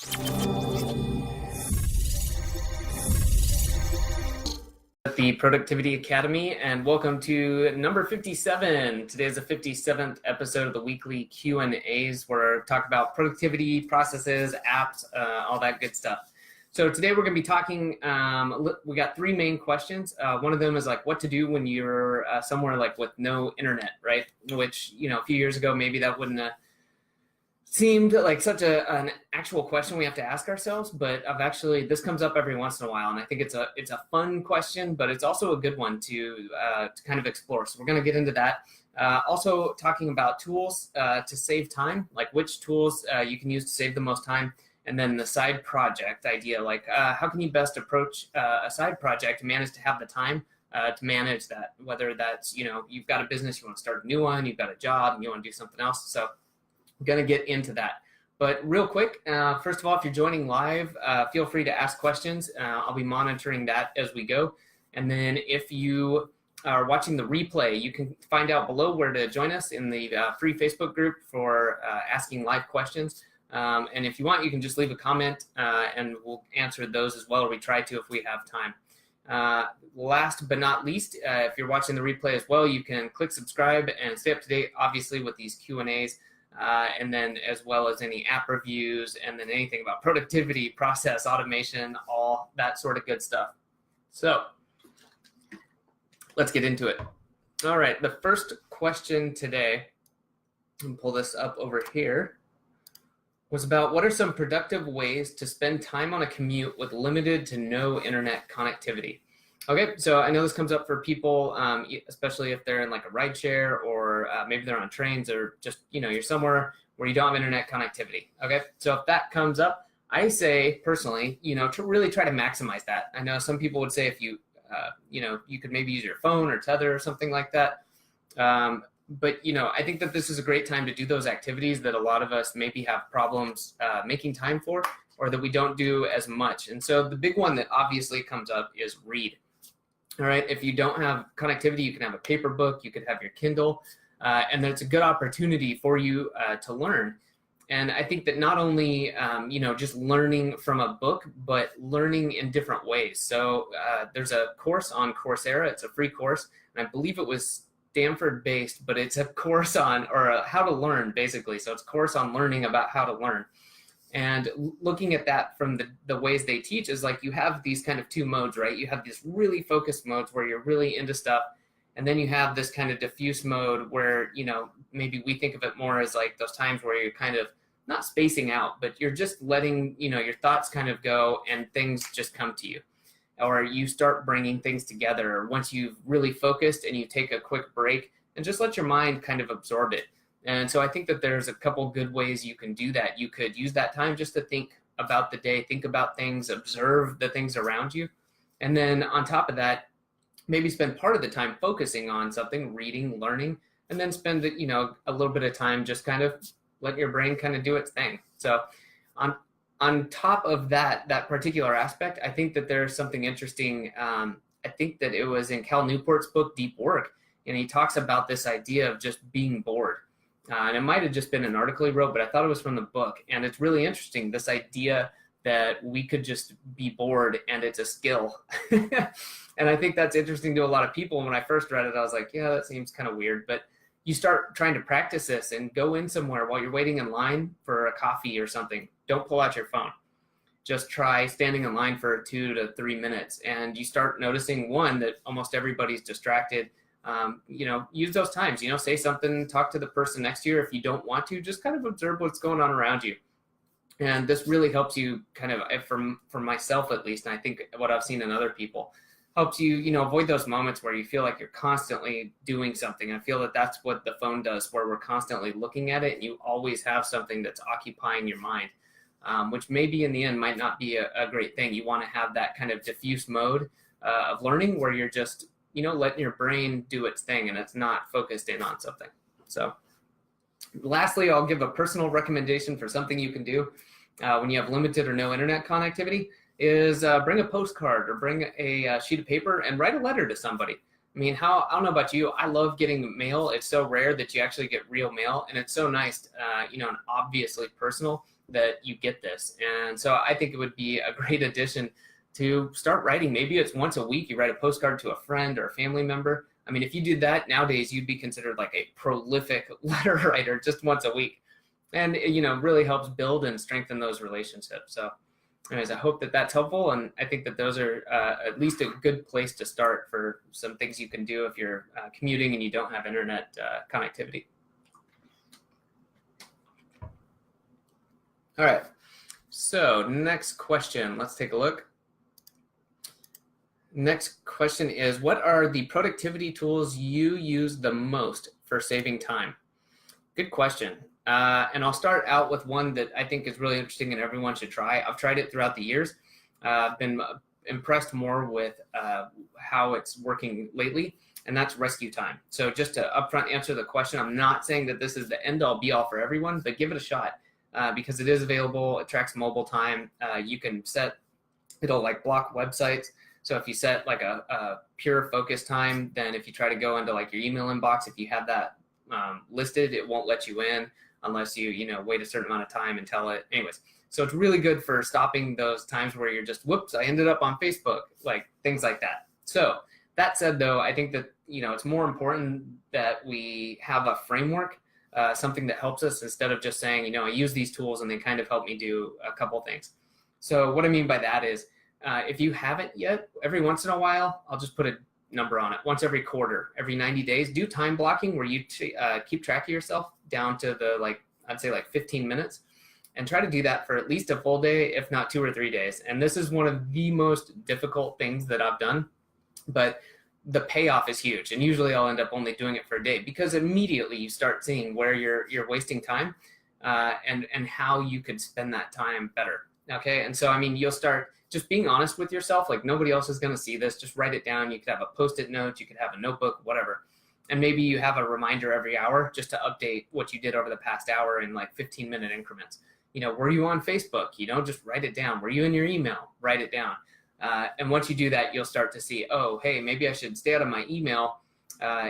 The Productivity Academy, and welcome to number 57. Today is the 57th episode of the weekly Q&As where we talk about productivity, processes, apps, all that good stuff. So today we're going to be talking, we got three main questions. One of them is like what to do when you're somewhere like with no internet, right? Which, a few years ago, maybe that wouldn't have seemed like such an actual question we have to ask ourselves, but this comes up every once in a while, and I think it's a fun question, but it's also a good one to kind of explore. So we're going to get into that. Also talking about tools to save time, like which tools you can use to save the most time, and then the side project idea, like how can you best approach a side project to manage to have the time to manage that, whether that's, you've got a business, you want to start a new one, you've got a job, and you want to do something else. So going to get into that. But real quick, first of all, if you're joining live, feel free to ask questions. I'll be monitoring that as we go. And then if you are watching the replay, you can find out below where to join us in the free Facebook group for asking live questions. And if you want, you can just leave a comment and we'll answer those as well, or we try to if we have time. Last but not least, if you're watching the replay as well, you can click subscribe and stay up to date, obviously, with these Q&As. And then as well as any app reviews, and then anything about productivity, process, automation, all that sort of good stuff. So let's get into it. All right, the first question today, and pull this up over here, was about what are some productive ways to spend time on a commute with limited to no internet connectivity? Okay, so I know this comes up for people, especially if they're in like a ride share or maybe they're on trains or just, you're somewhere where you don't have internet connectivity. Okay, so if that comes up, I say personally, to really try to maximize that. I know some people would say if you, you could maybe use your phone or tether or something like that. But, I think that this is a great time to do those activities that a lot of us maybe have problems making time for, or that we don't do as much. And so the big one that obviously comes up is read. All right, if you don't have connectivity, you can have a paper book, you could have your Kindle, and then it's a good opportunity for you to learn. And I think that not only, just learning from a book, but learning in different ways. So there's a course on Coursera. It's a free course, and I believe it was Stanford based, but it's a course on, or how to learn, basically. So it's a course on learning about how to learn. And looking at that from the ways they teach is like you have these kind of two modes, right? You have these really focused modes where you're really into stuff. And then you have this kind of diffuse mode where, maybe we think of it more as like those times where you're kind of not spacing out, but you're just letting, your thoughts kind of go and things just come to you. Or you start bringing things together once you've really focused and you take a quick break and just let your mind kind of absorb it. And so I think that there's a couple good ways you can do that. You could use that time just to think about the day, think about things, observe the things around you. And then on top of that, maybe spend part of the time focusing on something, reading, learning, and then spend, a little bit of time just kind of letting your brain kind of do its thing. So on top of that particular aspect, I think that there's something interesting. I think that it was in Cal Newport's book, Deep Work, and he talks about this idea of just being bored. And it might have just been an article he wrote, but I thought it was from the book. And it's really interesting, this idea that we could just be bored and it's a skill. And I think that's interesting to a lot of people. And when I first read it, I was like, yeah, that seems kind of weird. But you start trying to practice this and go in somewhere while you're waiting in line for a coffee or something. Don't pull out your phone. Just try standing in line for 2 to 3 minutes. And you start noticing, one, that almost everybody's distracted. Use those times, say something, talk to the person next to you. If you don't want to, just kind of observe what's going on around you. And this really helps you kind of, for myself at least, and I think what I've seen in other people, helps you, avoid those moments where you feel like you're constantly doing something. I feel that that's what the phone does, where we're constantly looking at it and you always have something that's occupying your mind, which maybe in the end might not be a great thing. You want to have that kind of diffuse mode of learning where you're just, letting your brain do its thing and it's not focused in on something. So lastly, I'll give a personal recommendation for something you can do when you have limited or no internet connectivity is bring a postcard or bring a sheet of paper and write a letter to somebody. I mean, I don't know about you, I love getting mail. It's so rare that you actually get real mail, and it's so nice, and obviously personal, that you get this. And so I think it would be a great addition to start writing. Maybe it's once a week, you write a postcard to a friend or a family member. I mean, if you did that nowadays, you'd be considered like a prolific letter writer just once a week. And, really helps build and strengthen those relationships. So anyways, I hope that that's helpful. And I think that those are at least a good place to start for some things you can do if you're commuting and you don't have internet connectivity. All right. So next question, let's take a look. Next question is, what are the productivity tools you use the most for saving time? Good question. And I'll start out with one that I think is really interesting and everyone should try. I've tried it throughout the years. I've been impressed more with how it's working lately, and that's rescue time. So just to upfront answer the question, I'm not saying that this is the end all be all for everyone, but give it a shot because it is available. It tracks mobile time. You can set, it'll like block websites. So if you set like a pure focus time, then if you try to go into like your email inbox, if you have that listed, it won't let you in unless you wait a certain amount of time and tell it. Anyways, so it's really good for stopping those times where you're just, whoops, I ended up on Facebook, like things like that. So that said, though, I think that it's more important that we have a framework, something that helps us instead of just saying, I use these tools and they kind of help me do a couple things. So what I mean by that is, if you haven't yet, every once in a while, I'll just put a number on it. Once every quarter, every 90 days, do time blocking where you keep track of yourself down to the I'd say 15 minutes, and try to do that for at least a full day, if not 2 or 3 days. And this is one of the most difficult things that I've done, but the payoff is huge. And usually I'll end up only doing it for a day because immediately you start seeing where you're wasting time and how you could spend that time better. Okay, and so I mean, you'll start just being honest with yourself, like nobody else is going to see this. Just write it down. You could have a Post-it note, you could have a notebook, whatever. And maybe you have a reminder every hour just to update what you did over the past hour in like 15-minute increments. Were you on Facebook? Just write it down. Were you in your email? Write it down. And once you do that, you'll start to see, oh, hey, maybe I should stay out of my email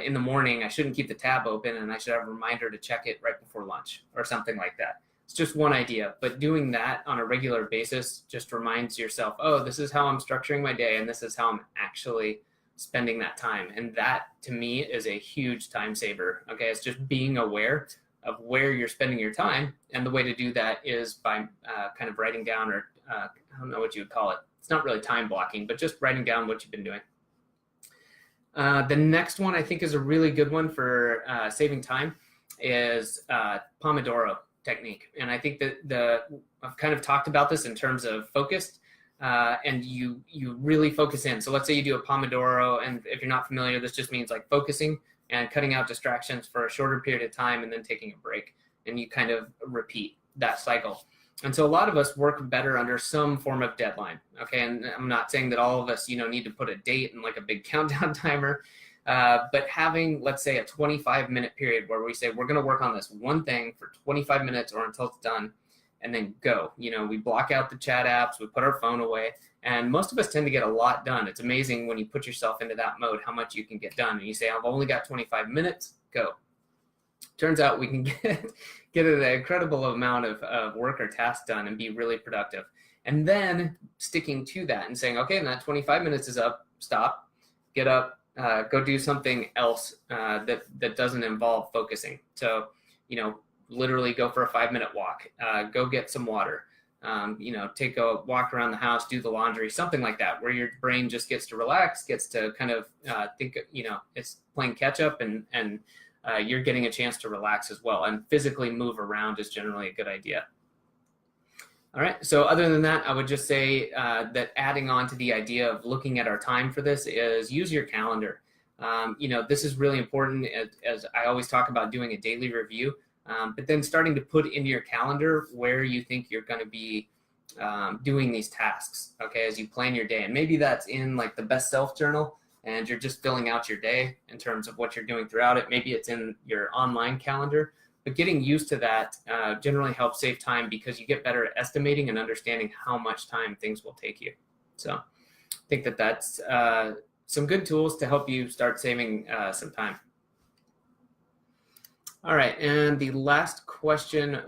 in the morning. I shouldn't keep the tab open, and I should have a reminder to check it right before lunch or something like that. It's just one idea, but doing that on a regular basis just reminds yourself, oh, this is how I'm structuring my day, and this is how I'm actually spending that time. And that, to me, is a huge time saver. Okay, it's just being aware of where you're spending your time, and the way to do that is by kind of writing down, or I don't know what you would call it. It's not really time blocking, but just writing down what you've been doing. The next one I think is a really good one for saving time is Pomodoro technique. And I think that I've kind of talked about this in terms of focused, and you really focus in. So let's say you do a Pomodoro, and if you're not familiar, this just means like focusing and cutting out distractions for a shorter period of time and then taking a break. And you kind of repeat that cycle. And so a lot of us work better under some form of deadline. Okay, and I'm not saying that all of us, need to put a date and like a big countdown timer. But having, let's say, a 25-minute period where we say we're going to work on this one thing for 25 minutes or until it's done, and then go. We block out the chat apps, we put our phone away, and most of us tend to get a lot done. It's amazing when you put yourself into that mode how much you can get done. And you say, I've only got 25 minutes, go. Turns out we can get an incredible amount of work or tasks done and be really productive. And then sticking to that and saying, okay, and that 25 minutes is up, stop, get up, go do something else that doesn't involve focusing. So, literally go for a 5-minute walk, go get some water, take a walk around the house, do the laundry, something like that, where your brain just gets to relax, gets to kind of think, it's playing catch up, and you're getting a chance to relax as well. And physically move around is generally a good idea. All right, so other than that, I would just say that adding on to the idea of looking at our time for this is use your calendar. This is really important, as I always talk about doing a daily review, but then starting to put into your calendar where you think you're going to be doing these tasks, okay, as you plan your day. And maybe that's in like the best self journal, and you're just filling out your day in terms of what you're doing throughout it. Maybe it's in your online calendar. But getting used to that generally helps save time because you get better at estimating and understanding how much time things will take you. So I think that that's some good tools to help you start saving some time. All right, and the last question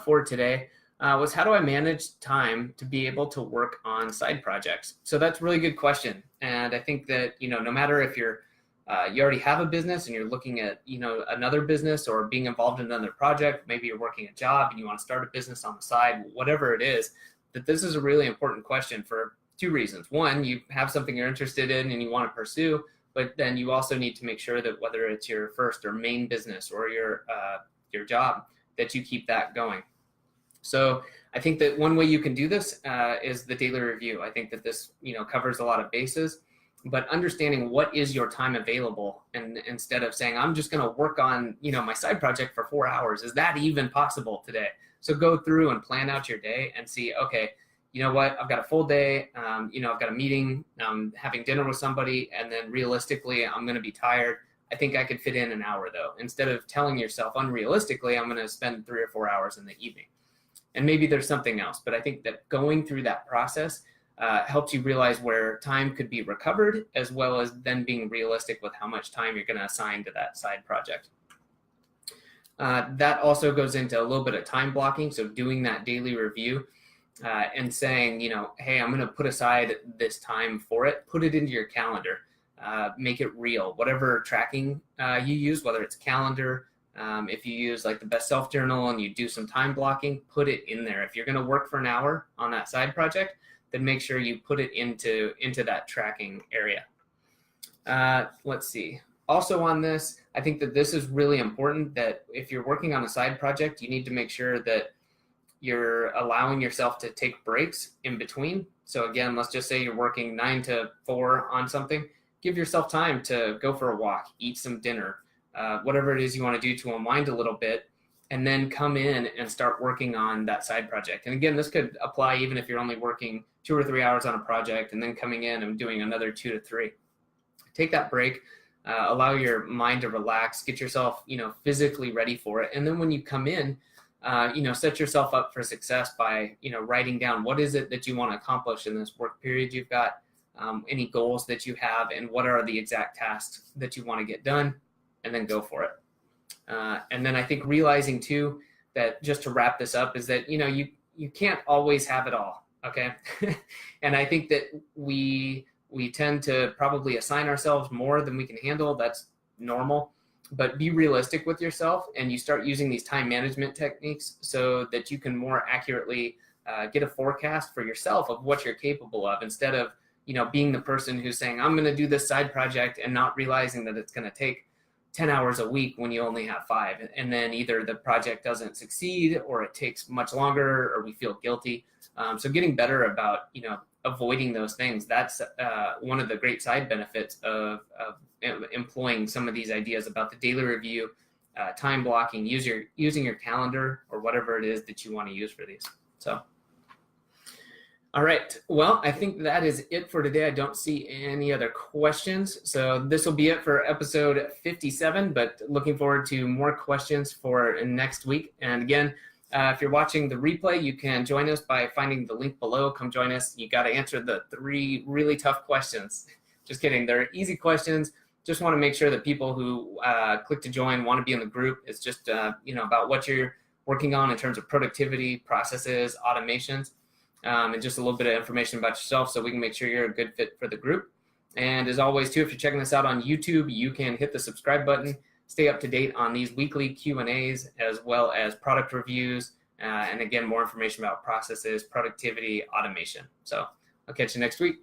for today was how do I manage time to be able to work on side projects? So that's a really good question. And I think that, no matter if you already have a business and you're looking at, another business or being involved in another project, maybe you're working a job and you want to start a business on the side, whatever it is, that this is a really important question for two reasons. One, you have something you're interested in and you want to pursue, but then you also need to make sure that whether it's your first or main business or your job, that you keep that going. So I think that one way you can do this is the daily review. I think that this, covers a lot of bases, but understanding what is your time available, and instead of saying, I'm just going to work on, my side project for 4 hours, is that even possible today? So go through and plan out your day and see, okay, you know what, I've got a full day, I've got a meeting, I'm having dinner with somebody, and then realistically, I'm going to be tired. I think I could fit in an hour though, instead of telling yourself unrealistically, I'm going to spend 3 or 4 hours in the evening. And maybe there's something else, but I think that going through that process helps you realize where time could be recovered, as well as then being realistic with how much time you're going to assign to that side project. That also goes into a little bit of time blocking. So doing that daily review and saying, hey, I'm going to put aside this time for it, put it into your calendar, make it real, whatever tracking you use, whether it's calendar, if you use like the Best Self Journal and you do some time blocking, put it in there. If you're going to work for an hour on that side project, then make sure you put it into that tracking area. Let's see. Also on this, I think that this is really important, that if you're working on a side project, you need to make sure that you're allowing yourself to take breaks in between. So again, let's just say you're working 9 to 4 on something. Give yourself time to go for a walk, eat some dinner, whatever it is you want to do to unwind a little bit, and then come in and start working on that side project. And again, this could apply even if you're only working 2 or 3 hours on a project and then coming in and doing another 2 to 3. Take that break, allow your mind to relax, get yourself, physically ready for it. And then when you come in, set yourself up for success by, writing down what is it that you want to accomplish in this work period you've got, any goals that you have, and what are the exact tasks that you want to get done, and then go for it. And then I think realizing too, that just to wrap this up, is that, you can't always have it all. Okay. And I think that we tend to probably assign ourselves more than we can handle. That's normal, but be realistic with yourself, and you start using these time management techniques so that you can more accurately get a forecast for yourself of what you're capable of, instead of, being the person who's saying, I'm going to do this side project, and not realizing that it's going to take 10 hours a week when you only have 5. And then either the project doesn't succeed, or it takes much longer, or we feel guilty. So getting better about, avoiding those things. That's one of the great side benefits of employing some of these ideas about the daily review, time blocking, using your calendar, or whatever it is that you want to use for these. So, all right. Well, I think that is it for today. I don't see any other questions. So this will be it for episode 57, but looking forward to more questions for next week. And again, if you're watching the replay, you can join us by finding the link below. Come join us. You got to answer the 3 really tough questions. Just kidding. They're easy questions. Just want to make sure that people who click to join want to be in the group. It's just, about what you're working on in terms of productivity, processes, automations, and just a little bit of information about yourself, so we can make sure you're a good fit for the group. And as always, too, if you're checking this out on YouTube, you can hit the subscribe button. Stay up to date on these weekly Q&As, as well as product reviews, and again, more information about processes, productivity, automation. So I'll catch you next week.